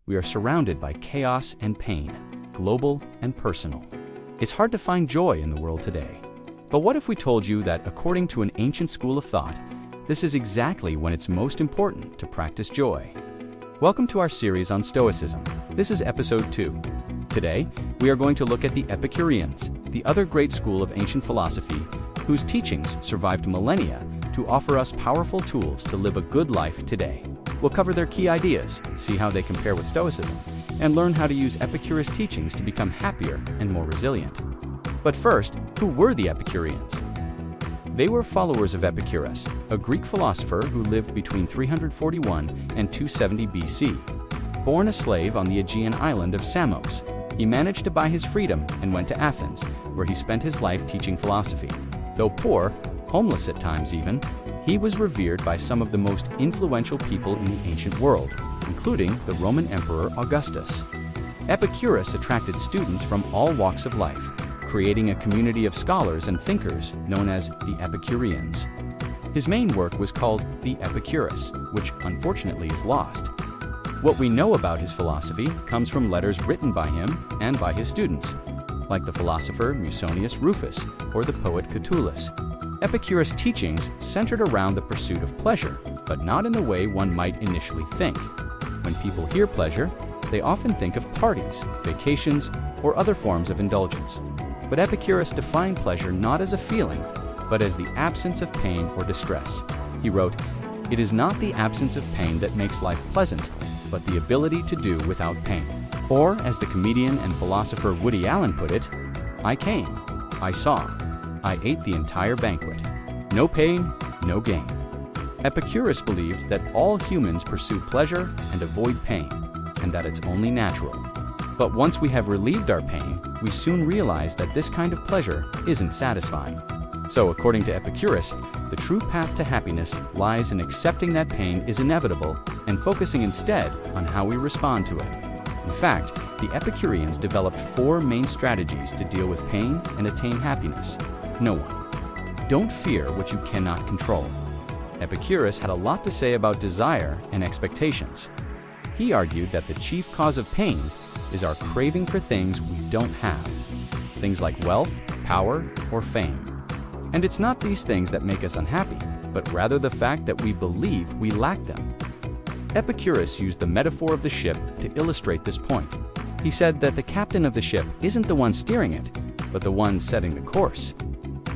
we are surrounded by chaos and pain, global and personal. It's hard to find joy in the world today. But what if we told you that, according to an ancient school of thought, this is exactly when it's most important to practice joy? Welcome to our series on Stoicism. This is episode 2. Today, we are going to look at the Epicureans, the other great school of ancient philosophy, whose teachings survived millennia to offer us powerful tools to live a good life today. We'll cover their key ideas, see how they compare with Stoicism, and learn how to use Epicurus' teachings to become happier and more resilient. But first, who were the Epicureans? They were followers of Epicurus, a Greek philosopher who lived between 341 and 270 BC. Born a slave on the Aegean island of Samos, he managed to buy his freedom and went to Athens, where he spent his life teaching philosophy. Though poor, homeless at times even, he was revered by some of the most influential people in the ancient world, including the Roman Emperor Augustus. Epicurus attracted students from all walks of life, creating a community of scholars and thinkers known as the Epicureans. His main work was called the Epicurus, which unfortunately is lost. What we know about his philosophy comes from letters written by him and by his students, like the philosopher Musonius Rufus or the poet Catullus. Epicurus' teachings centered around the pursuit of pleasure, but not in the way one might initially think. When people hear pleasure, they often think of parties, vacations, or other forms of indulgence. But Epicurus defined pleasure not as a feeling, but as the absence of pain or distress. He wrote, "It is not the absence of pain that makes life pleasant, but the ability to do without pain." Or, as the comedian and philosopher Woody Allen put it, "I came, I saw, I ate the entire banquet. No pain, no gain." Epicurus believed that all humans pursue pleasure and avoid pain, and that it's only natural. But once we have relieved our pain, we soon realize that this kind of pleasure isn't satisfying. So, according to Epicurus, the true path to happiness lies in accepting that pain is inevitable and focusing instead on how we respond to it. In fact, the Epicureans developed 4 main strategies to deal with pain and attain happiness. No one. Don't fear what you cannot control. Epicurus had a lot to say about desire and expectations. He argued that the chief cause of pain is our craving for things we don't have. Things like wealth, power, or fame. And it's not these things that make us unhappy, but rather the fact that we believe we lack them. Epicurus used the metaphor of the ship to illustrate this point. He said that the captain of the ship isn't the one steering it, but the one setting the course.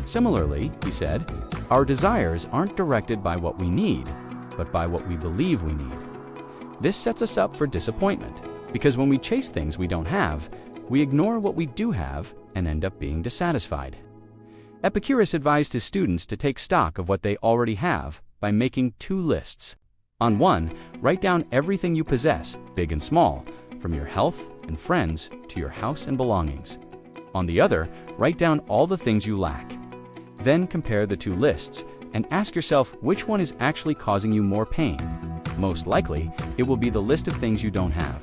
Similarly, he said, our desires aren't directed by what we need, but by what we believe we need. This sets us up for disappointment, because when we chase things we don't have, we ignore what we do have and end up being dissatisfied. Epicurus advised his students to take stock of what they already have by making 2 lists. On one, write down everything you possess, big and small, from your health and friends to your house and belongings. On the other, write down all the things you lack. Then compare the 2 lists and ask yourself which one is actually causing you more pain. Most likely, it will be the list of things you don't have.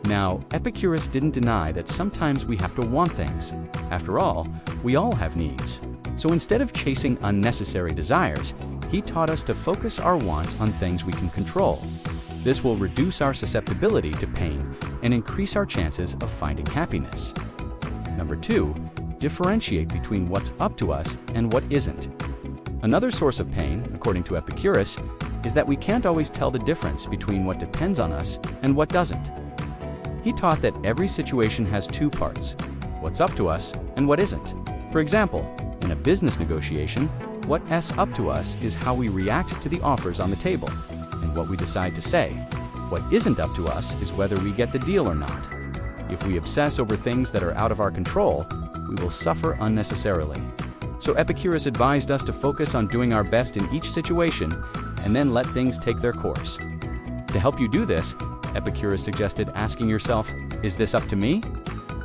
Now, Epicurus didn't deny that sometimes we have to want things. After all, we all have needs. So instead of chasing unnecessary desires, he taught us to focus our wants on things we can control. This will reduce our susceptibility to pain and increase our chances of finding happiness. Number 2, differentiate between what's up to us and what isn't. Another source of pain, according to Epicurus, is that we can't always tell the difference between what depends on us and what doesn't. He taught that every situation has 2 parts, what's up to us and what isn't. For example, in a business negotiation, what's up to us is how we react to the offers on the table and what we decide to say. What isn't up to us is whether we get the deal or not. If we obsess over things that are out of our control, we will suffer unnecessarily. So Epicurus advised us to focus on doing our best in each situation and then let things take their course. To help you do this, Epicurus suggested asking yourself, is this up to me?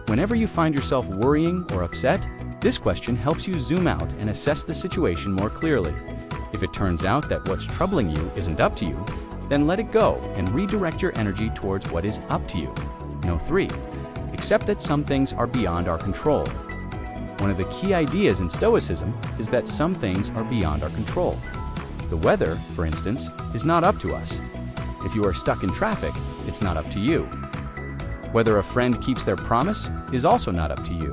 Whenever you find yourself worrying or upset, this question helps you zoom out and assess the situation more clearly. If it turns out that what's troubling you isn't up to you, then let it go and redirect your energy towards what is up to you. No 3. Accept that some things are beyond our control. One of the key ideas in Stoicism is that some things are beyond our control. The weather, for instance, is not up to us. If you are stuck in traffic, it's not up to you. Whether a friend keeps their promise is also not up to you.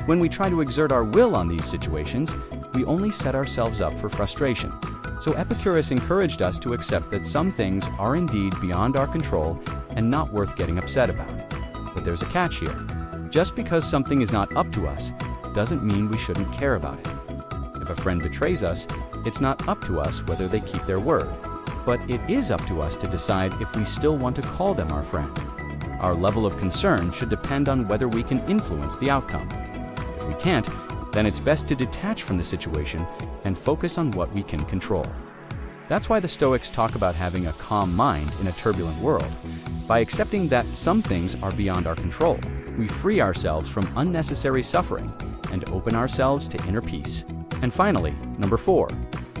When we try to exert our will on these situations, we only set ourselves up for frustration. So Epicurus encouraged us to accept that some things are indeed beyond our control and not worth getting upset about. But there's a catch here. Just because something is not up to us doesn't mean we shouldn't care about it. If a friend betrays us, it's not up to us whether they keep their word, but it is up to us to decide if we still want to call them our friend. Our level of concern should depend on whether we can influence the outcome. If we can't, then it's best to detach from the situation and focus on what we can control. That's why the Stoics talk about having a calm mind in a turbulent world. By accepting that some things are beyond our control, we free ourselves from unnecessary suffering and open ourselves to inner peace. And finally, number 4,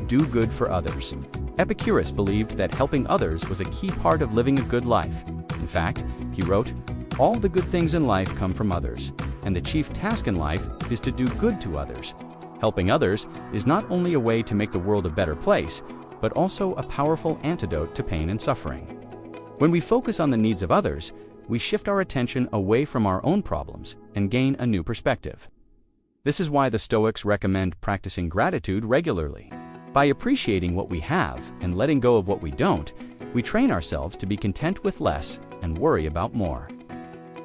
do good for others. Epicurus believed that helping others was a key part of living a good life. In fact, he wrote, "All the good things in life come from others, and the chief task in life is to do good to others." Helping others is not only a way to make the world a better place, but also a powerful antidote to pain and suffering. When we focus on the needs of others, we shift our attention away from our own problems and gain a new perspective. This is why the Stoics recommend practicing gratitude regularly. By appreciating what we have and letting go of what we don't, we train ourselves to be content with less and worry about more.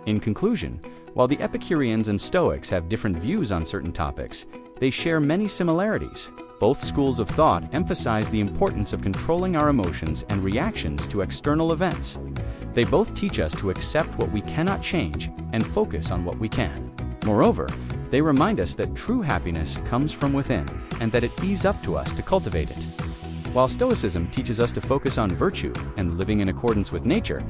In conclusion, while the Epicureans and Stoics have different views on certain topics, they share many similarities. Both schools of thought emphasize the importance of controlling our emotions and reactions to external events. They both teach us to accept what we cannot change and focus on what we can. Moreover, they remind us that true happiness comes from within and that it is up to us to cultivate it. While Stoicism teaches us to focus on virtue and living in accordance with nature,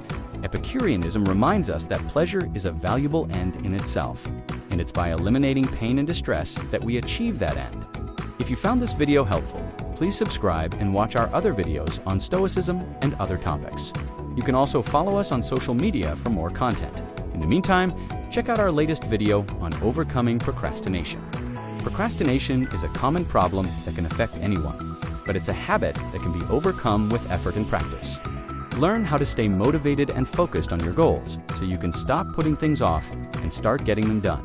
Epicureanism reminds us that pleasure is a valuable end in itself, and it's by eliminating pain and distress that we achieve that end. If you found this video helpful, please subscribe and watch our other videos on Stoicism and other topics. You can also follow us on social media for more content. In the meantime, check out our latest video on overcoming procrastination. Procrastination is a common problem that can affect anyone, but it's a habit that can be overcome with effort and practice. Learn how to stay motivated and focused on your goals so you can stop putting things off and start getting them done.